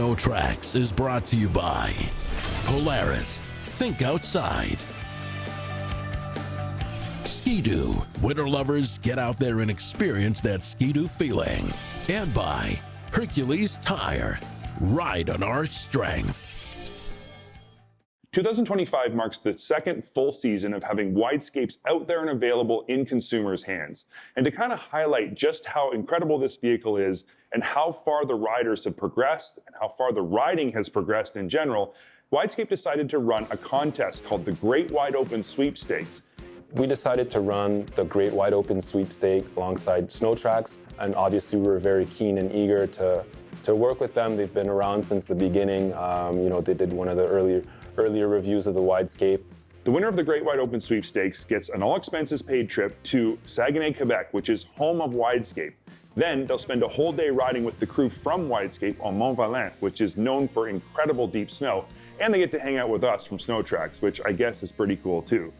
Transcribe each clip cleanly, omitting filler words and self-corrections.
SnowTrax is brought to you by Polaris. Think outside. Ski-Doo. Winter lovers, get out there and experience that Ski-Doo feeling. And by Hercules Tire. Ride on our strength. 2025 marks the second full season of having Widescapes out there and available in consumers' hands. And to kind of highlight just how incredible this vehicle is and how far the riders have progressed and how far the riding has progressed in general, Widescape decided to run a contest called the Great Wide-Open Sweepstakes. We decided to run the Great Wide-Open Sweepstake alongside SnowTrax, and obviously we were very keen and eager to work with them. They've been around since the beginning. You know, they did one of the earlier reviews of the Widescape. The winner of the Great Wide-Open Sweepstakes gets an all-expenses-paid trip to Saguenay, Quebec, which is home of Widescape. Then they'll spend a whole day riding with the crew from Widescape on Mont Valin, which is known for incredible deep snow, and they get to hang out with us from SnowTrax, which I guess is pretty cool too.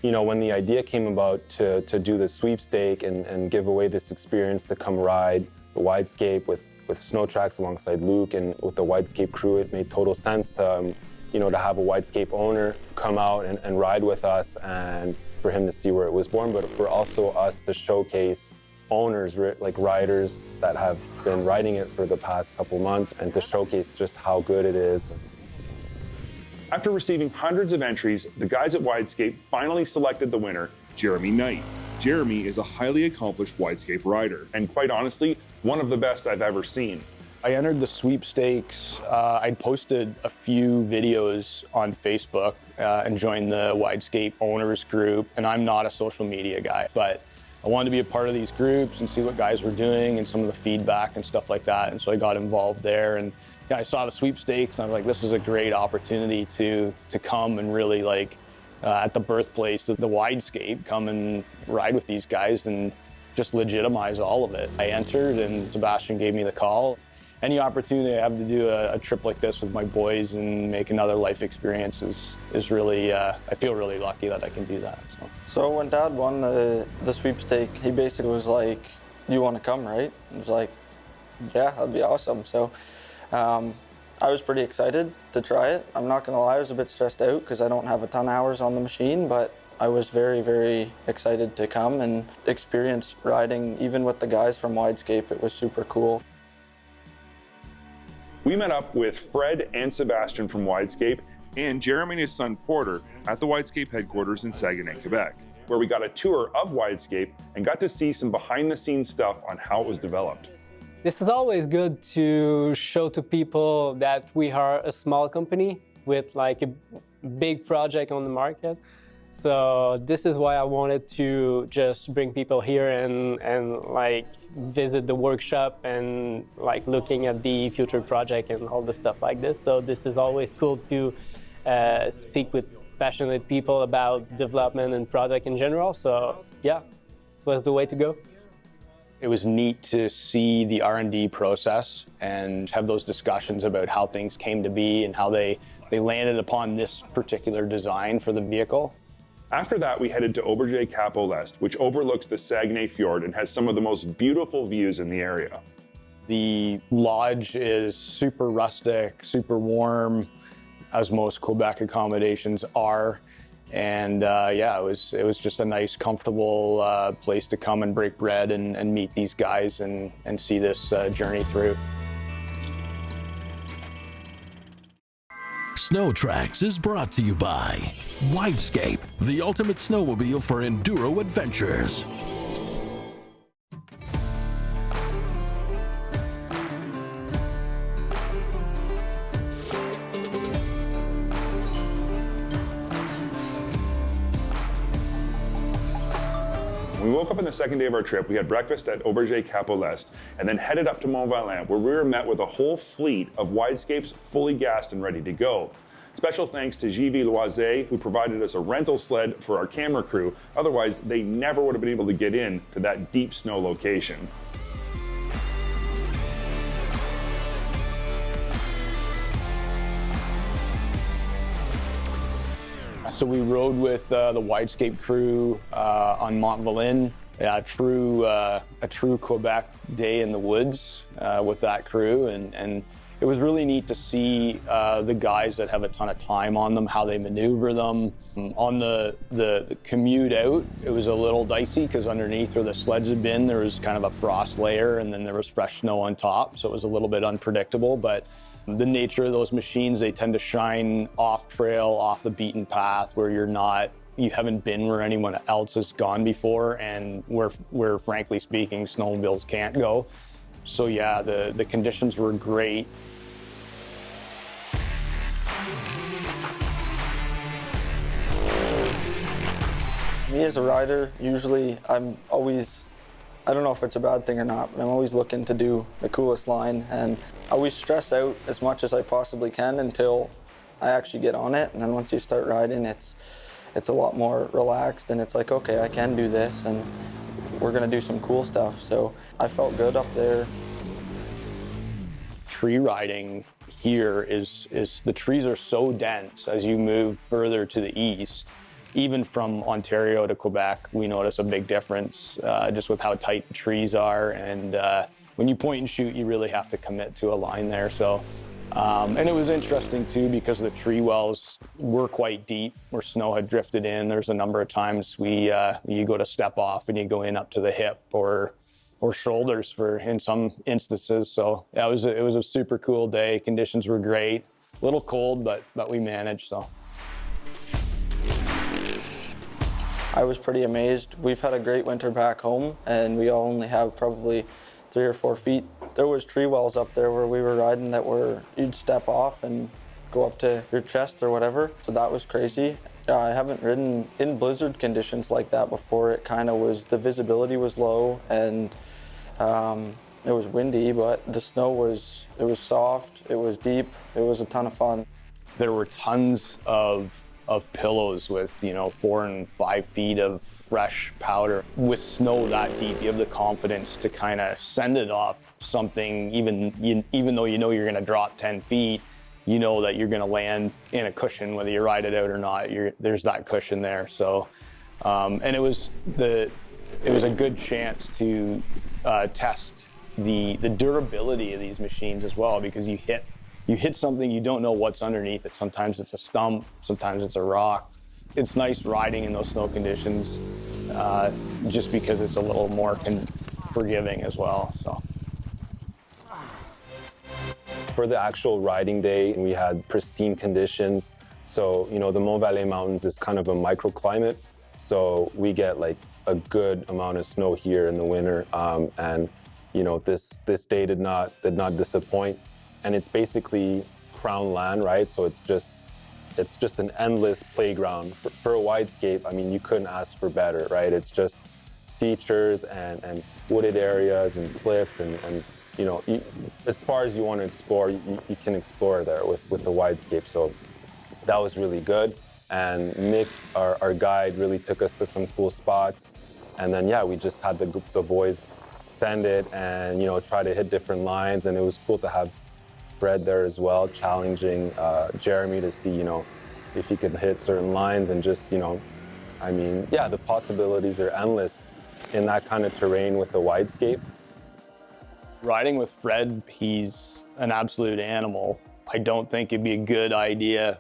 You know, when the idea came about to do the sweepstake and give away this experience to come ride the Widescape with SnowTrax alongside Luke and with the Widescape crew, it made total sense to you know, to have a Widescape owner come out and ride with us, and for him to see where it was born, but for also us to showcase owners, like riders that have been riding it for the past couple months, and to showcase just how good it is. After receiving hundreds of entries, the guys at Widescape finally selected the winner, Jeremy Knight. Jeremy is a highly accomplished Widescape rider, and quite honestly, one of the best I've ever seen. I entered the sweepstakes. I'd posted a few videos on Facebook and joined the Widescape owners group. And I'm not a social media guy, but I wanted to be a part of these groups and see what guys were doing and some of the feedback and stuff like that. And so I got involved there, and I saw the sweepstakes, and I was like, this is a great opportunity to come and really, like, at the birthplace of the Widescape, come and ride with these guys and just legitimize all of it. I entered, and Sebastian gave me the call. Any opportunity I have to do a trip like this with my boys and make another life experience is really, I feel really lucky that I can do that. So when Dad won the sweepstake, he basically was like, you want to come, right? I was like, yeah, that'd be awesome. So I was pretty excited to try it. I'm not gonna lie, I was a bit stressed out because I don't have a ton of hours on the machine, but I was very, very excited to come and experience riding, even with the guys from Widescape. It was super cool. We met up with Fred and Sebastian from Widescape and Jeremy and his son Porter at the Widescape headquarters in Saguenay, Quebec, where we got a tour of Widescape and got to see some behind-the-scenes stuff on how it was developed. This is always good to show to people that we are a small company with like a big project on the market. So this is why I wanted to just bring people here and like visit the workshop and like looking at the future project and all the stuff like this. So this is always cool to speak with passionate people about development and product in general. So yeah, it was the way to go. It was neat to see the R&D process and have those discussions about how things came to be and how they landed upon this particular design for the vehicle. After that, we headed to Auberge Cap Olest, which overlooks the Saguenay Fjord and has some of the most beautiful views in the area. The lodge is super rustic, super warm, as most Quebec accommodations are. And yeah, it was just a nice, comfortable place to come and break bread and meet these guys and see this journey through. SnowTrax is brought to you by Widescape, the ultimate snowmobile for enduro adventures. woke up on the second day of our trip, we had breakfast at Auberge Cap l'Est, and then headed up to Mont Valin, where we were met with a whole fleet of Widescapes fully gassed and ready to go. Special thanks to JV Loisé, who provided us a rental sled for our camera crew. Otherwise, they never would have been able to get in to that deep snow location. So we rode with the Widescape crew on Mont Valin, a true Quebec day in the woods with that crew, and it was really neat to see the guys that have a ton of time on them, how they maneuver them. On the commute out, it was a little dicey because underneath where the sleds had been, there was kind of a frost layer, and then there was fresh snow on top, so it was a little bit unpredictable. But the nature of those machines, they tend to shine off trail, off the beaten path, where you haven't been where anyone else has gone before, and where frankly speaking, snowmobiles can't go. So yeah, the conditions were great. Me as a rider, usually I'm always, I don't know if it's a bad thing or not, but I'm always looking to do the coolest line, and I always stress out as much as I possibly can until I actually get on it. And then once you start riding, it's a lot more relaxed, and it's like, okay, I can do this, and we're gonna do some cool stuff. So I felt good up there. Tree riding here is the trees are so dense as you move further to the east. Even from Ontario to Quebec, we notice a big difference just with how tight the trees are. And when you point and shoot, you really have to commit to a line there. So, and it was interesting too, because the tree wells were quite deep where snow had drifted in. There's a number of times you go to step off and you go in up to the hip or shoulders in some instances. So yeah, it was a super cool day. Conditions were great. A little cold, but we managed, so. I was pretty amazed. We've had a great winter back home, and we only have probably 3 or 4 feet. There was tree wells up there where we were riding that you'd step off and go up to your chest or whatever. So that was crazy. I haven't ridden in blizzard conditions like that before. It kind of was, the visibility was low, and it was windy, but the snow was soft, it was deep, it was a ton of fun. There were tons of pillows with 4 and 5 feet of fresh powder. With snow that deep, you have the confidence to kind of send it off something, even though you know you're going to drop 10 feet, you know that you're going to land in a cushion, whether you ride it out or not. There's that cushion there. So, and it was a good chance to test the durability of these machines as well, because you hit something, you don't know what's underneath it. Sometimes it's a stump, sometimes it's a rock. It's nice riding in those snow conditions, just because it's a little more forgiving as well. So. For the actual riding day, we had pristine conditions. So, the Mont Valin Mountains is kind of a microclimate. So we get like a good amount of snow here in the winter. And, this day did not disappoint. And it's basically crown land, right? So it's just an endless playground. For a Widescape, I mean, you couldn't ask for better, right? It's just features and wooded areas and cliffs and as far as you want to explore, you can explore there with the Widescape. So that was really good. And Mick, our guide, really took us to some cool spots. And then, yeah, we just had the boys send it and, try to hit different lines. And it was cool to have Fred there as well, challenging Jeremy to see, if he could hit certain lines and just, I mean, yeah, the possibilities are endless in that kind of terrain with the Widescape. Riding with Fred, he's an absolute animal. I don't think it'd be a good idea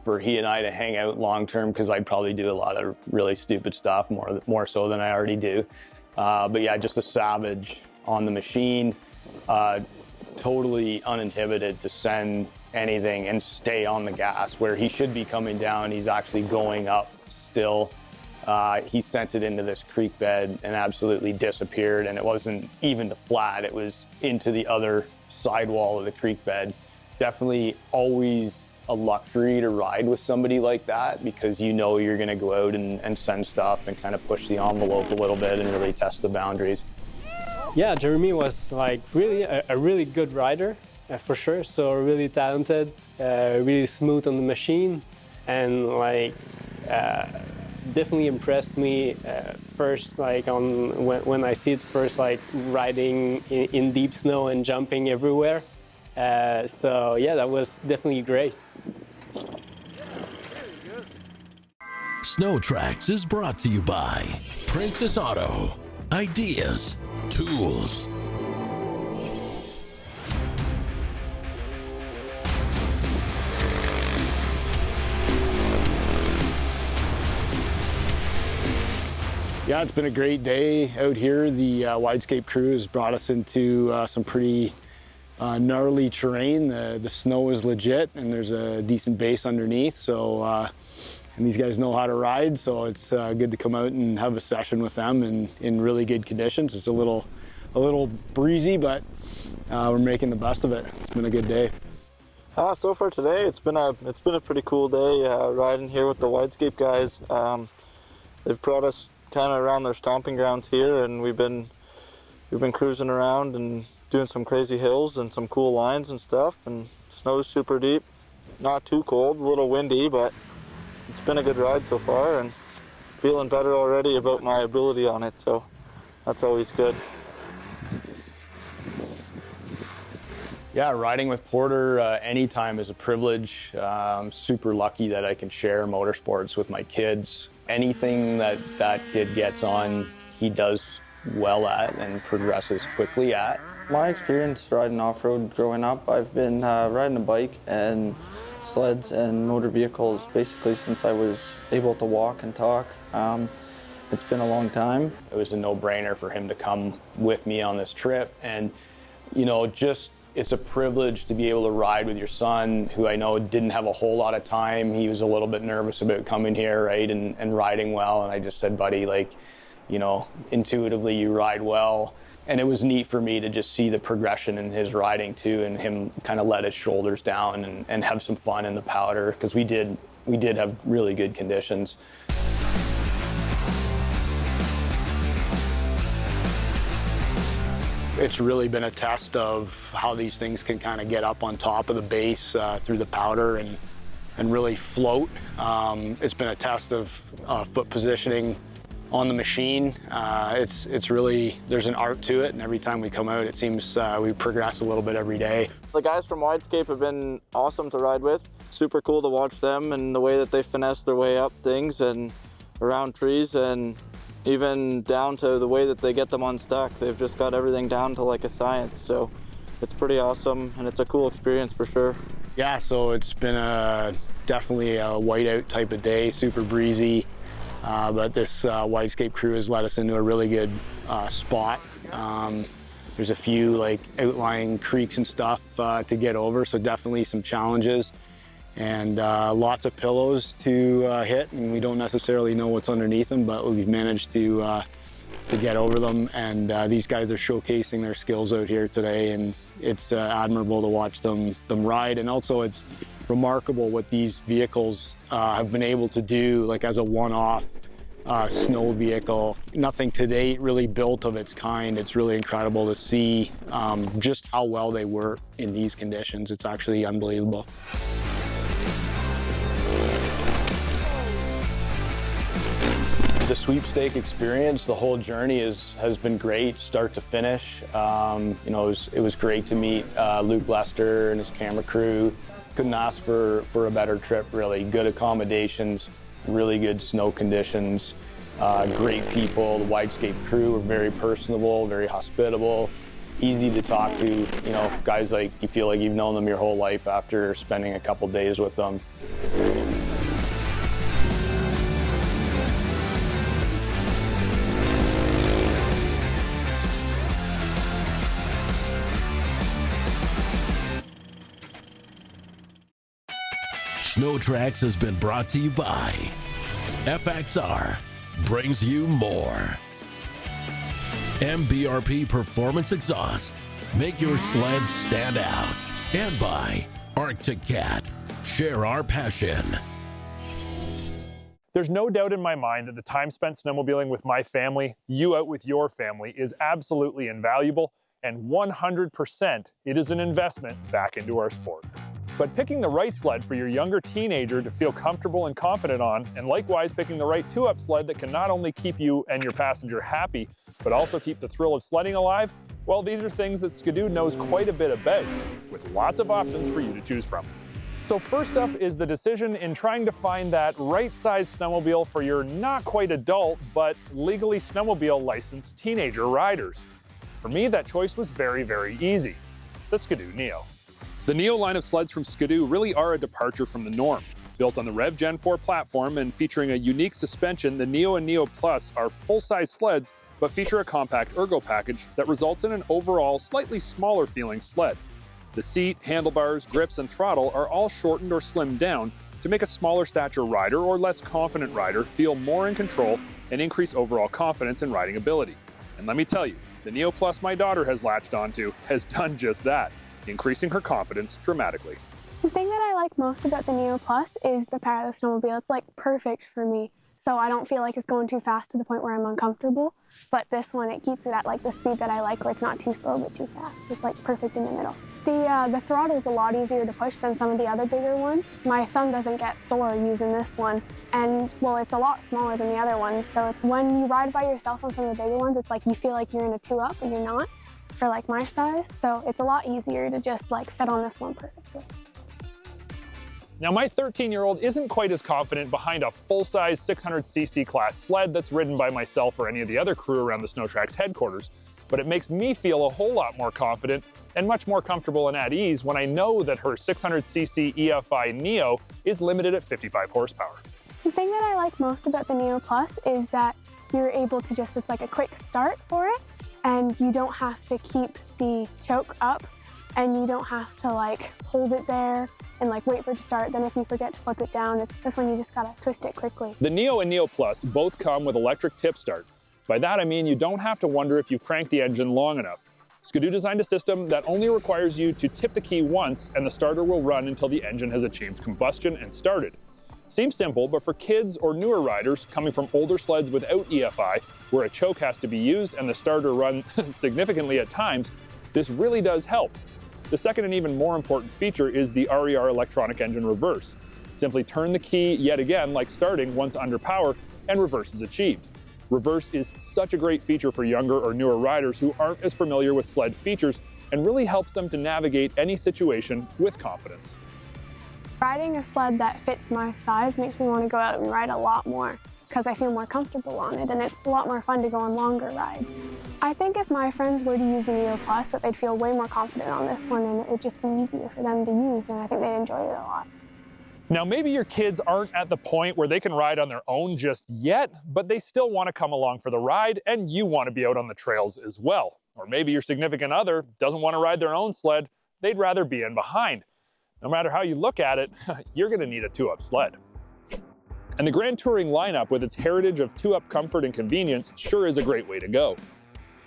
for he and I to hang out long term, because I'd probably do a lot of really stupid stuff, more so than I already do. But yeah, just a savage on the machine. Totally uninhibited to send anything and stay on the gas, where he should be coming down, he's actually going up still. He sent it into this creek bed and absolutely disappeared, and it wasn't even to flat, it was into the other sidewall of the creek bed. Definitely always a luxury to ride with somebody like that, because you know you're going to go out and send stuff and kind of push the envelope a little bit and really test the boundaries. Yeah, Jeremy was like really a really good rider, for sure. So really talented, really smooth on the machine, and like definitely impressed me first, like when I see it first, like riding in deep snow and jumping everywhere. So yeah, that was definitely great. SnowTrax is brought to you by Princess Auto. Ideas, tools. Yeah, it's been a great day out here. The Widescape crew has brought us into some pretty gnarly terrain. The snow is legit and there's a decent base underneath. So, and these guys know how to ride, so it's good to come out and have a session with them in really good conditions. It's a little breezy, but we're making the best of it. It's been a good day. So far today, it's been a pretty cool day riding here with the Widescape guys. They've brought us kind of around their stomping grounds here, and we've been cruising around and doing some crazy hills and some cool lines and stuff. And snow's super deep, not too cold, a little windy, but it's been a good ride so far, and feeling better already about my ability on it, so that's always good. Yeah, riding with Porter anytime is a privilege. I'm super lucky that I can share motorsports with my kids. Anything that kid gets on, he does well at and progresses quickly at. My experience riding off-road growing up, I've been riding a bike and sleds and motor vehicles basically since I was able to walk and talk. It's been a long time. It was a no-brainer for him to come with me on this trip, and you know, just it's a privilege to be able to ride with your son, who I know didn't have a whole lot of time. He was a little bit nervous about coming here, right, and riding well, and I just said, buddy, like, you know, intuitively you ride well. And it was neat for me to just see the progression in his riding too, and him kind of let his shoulders down and have some fun in the powder, because we did have really good conditions. It's really been a test of how these things can kind of get up on top of the base through the powder and really float. It's been a test of foot positioning on the machine. It's really, there's an art to it, and every time we come out, it seems we progress a little bit every day. The guys from Widescape have been awesome to ride with. Super cool to watch them and the way that they finesse their way up things and around trees, and even down to the way that they get them unstuck. They've just got everything down to like a science, so it's pretty awesome, and it's a cool experience for sure. Yeah, so it's been definitely a whiteout type of day, super breezy. But this Widescape crew has led us into a really good spot. There's a few like outlying creeks and stuff to get over, so definitely some challenges. And lots of pillows to hit, and we don't necessarily know what's underneath them, but we've managed to get over them. And these guys are showcasing their skills out here today, and it's admirable to watch them ride. And also it's remarkable what these vehicles have been able to do, like as a one-off snow vehicle. Nothing to date really built of its kind. It's really incredible to see just how well they work in these conditions. It's actually unbelievable. The sweepstake experience, the whole journey has been great, start to finish. You know, it was great to meet Luke Lester and his camera crew. Couldn't ask for a better trip, really. Good accommodations, really good snow conditions, great people. The Widescape crew were very personable, very hospitable, easy to talk to. You know, guys like you feel like you've known them your whole life after spending a couple days with them. SnowTrax has been brought to you by FXR, brings you more. MBRP Performance Exhaust, make your sled stand out. And by Arctic Cat, share our passion. There's no doubt in my mind that the time spent snowmobiling with my family, you out with your family, is absolutely invaluable, and 100% it is an investment back into our sport. But picking the right sled for your younger teenager to feel comfortable and confident on, and likewise picking the right two-up sled that can not only keep you and your passenger happy, but also keep the thrill of sledding alive, well, these are things that Ski-Doo knows quite a bit about, with lots of options for you to choose from. So first up is the decision in trying to find that right-sized snowmobile for your not quite adult, but legally snowmobile licensed teenager riders. For me, that choice was very, very easy: the Ski-Doo Neo. The Neo line of sleds from Ski-Doo really are a departure from the norm. Built on the REV Gen 4 platform and featuring a unique suspension, the Neo and Neo Plus are full-size sleds, but feature a compact ergo package that results in an overall slightly smaller feeling sled. The seat, handlebars, grips, and throttle are all shortened or slimmed down to make a smaller stature rider or less confident rider feel more in control and increase overall confidence in riding ability. And let me tell you, the Neo Plus my daughter has latched onto has done just that, increasing her confidence dramatically. The thing that I like most about the Neo Plus is the power of the snowmobile. It's like perfect for me. So I don't feel like it's going too fast to the point where I'm uncomfortable. But this one, it keeps it at like the speed that I like, where it's not too slow but too fast. It's like perfect in the middle. The throttle is a lot easier to push than some of the other bigger ones. My thumb doesn't get sore using this one. And well, it's a lot smaller than the other ones. So when you ride by yourself on some of the bigger ones, it's like you feel like you're in a 2-up, but you're not for like my size. So it's a lot easier to just like fit on this one perfectly. Now, my 13-year-old isn't quite as confident behind a full-size 600cc class sled that's ridden by myself or any of the other crew around the SnowTrax headquarters, but it makes me feel a whole lot more confident and much more comfortable and at ease when I know that her 600cc EFI Neo is limited at 55 horsepower. The thing that I like most about the Neo Plus is that you're able to just, it's like a quick start for it, and you don't have to keep the choke up, and you don't have to like hold it there and like wait for it to start. Then if you forget to flip it down, this one you just gotta twist it quickly. The Neo and Neo Plus both come with electric tip start. By that I mean you don't have to wonder if you've cranked the engine long enough. Ski-Doo designed a system that only requires you to tip the key once and the starter will run until the engine has achieved combustion and started. Seems simple, but for kids or newer riders coming from older sleds without EFI, where a choke has to be used and the starter run significantly at times, this really does help. The second and even more important feature is the RER electronic engine reverse. Simply turn the key yet again like starting once under power and reverse is achieved. Reverse is such a great feature for younger or newer riders who aren't as familiar with sled features and really helps them to navigate any situation with confidence. Riding a sled that fits my size makes me want to go out and ride a lot more because I feel more comfortable on it, and it's a lot more fun to go on longer rides. I think if my friends were to use the Neo Plus, that they'd feel way more confident on this one and it would just be easier for them to use, and I think they'd enjoy it a lot. Now, maybe your kids aren't at the point where they can ride on their own just yet, but they still want to come along for the ride, and you want to be out on the trails as well. Or maybe your significant other doesn't want to ride their own sled, they'd rather be in behind. No matter how you look at it, you're going to need a 2-up sled. And the Grand Touring lineup, with its heritage of 2-up comfort and convenience, sure is a great way to go.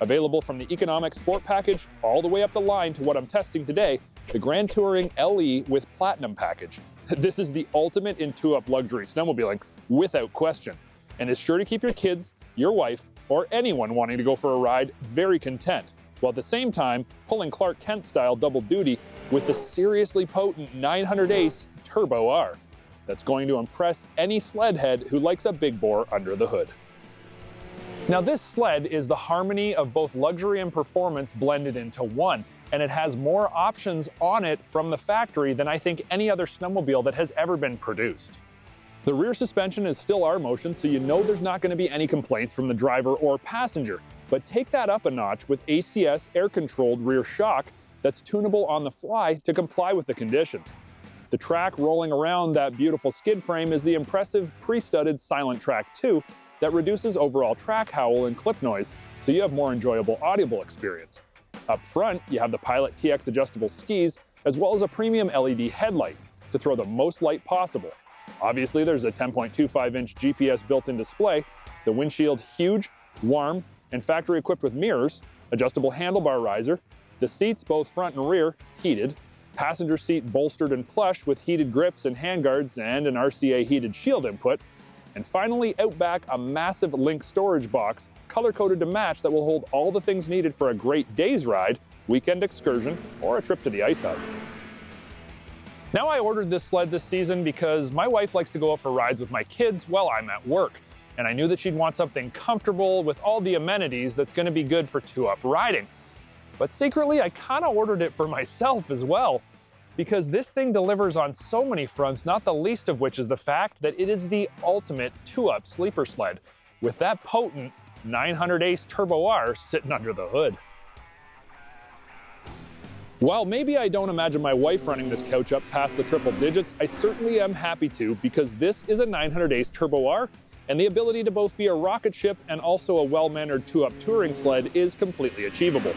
Available from the economic sport package all the way up the line to what I'm testing today, the Grand Touring LE with Platinum package. This is the ultimate in 2-up luxury snowmobiling, without question, and is sure to keep your kids, your wife, or anyone wanting to go for a ride very content, while at the same time pulling Clark Kent style double duty with the seriously potent 900 Ace Turbo R. That's going to impress any sled head who likes a big bore under the hood. Now, this sled is the harmony of both luxury and performance blended into one, and it has more options on it from the factory than I think any other snowmobile that has ever been produced. The rear suspension is still R-Motion, so you know there's not going to be any complaints from the driver or passenger, but take that up a notch with ACS air-controlled rear shock that's tunable on the fly to comply with the conditions. The track rolling around that beautiful skid frame is the impressive pre-studded Silent Track 2 that reduces overall track howl and clip noise, so you have more enjoyable audible experience. Up front, you have the Pilot TX adjustable skis, as well as a premium LED headlight to throw the most light possible. Obviously, there's a 10.25-inch GPS built-in display, the windshield huge, warm, and factory equipped with mirrors, adjustable handlebar riser, the seats, both front and rear, heated, passenger seat bolstered in plush with heated grips and handguards and an RCA heated shield input. And finally, out back, a massive Link storage box, color-coded to match, that will hold all the things needed for a great day's ride, weekend excursion, or a trip to the ice hut. Now, I ordered this sled this season because my wife likes to go out for rides with my kids while I'm at work. And I knew that she'd want something comfortable with all the amenities that's going to be good for two-up riding. But secretly, I kind of ordered it for myself as well, because this thing delivers on so many fronts, not the least of which is the fact that it is the ultimate two-up sleeper sled, with that potent 900 Ace Turbo R sitting under the hood. While maybe I don't imagine my wife running this couch up past the triple digits, I certainly am happy to, because this is a 900 Ace Turbo R, and the ability to both be a rocket ship and also a well-mannered two-up touring sled is completely achievable.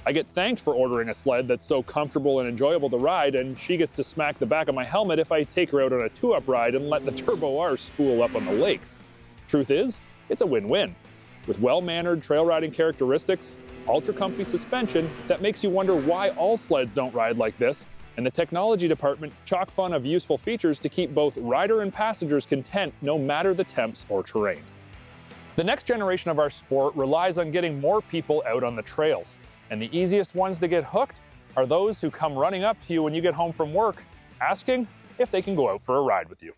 I get thanked for ordering a sled that's so comfortable and enjoyable to ride, and she gets to smack the back of my helmet if I take her out on a two-up ride and let the Turbo R spool up on the lakes. Truth is, it's a win-win. With well-mannered trail riding characteristics, ultra-comfy suspension that makes you wonder why all sleds don't ride like this, and the technology department chock full of useful features to keep both rider and passengers content no matter the temps or terrain. The next generation of our sport relies on getting more people out on the trails, and the easiest ones to get hooked are those who come running up to you when you get home from work, asking if they can go out for a ride with you.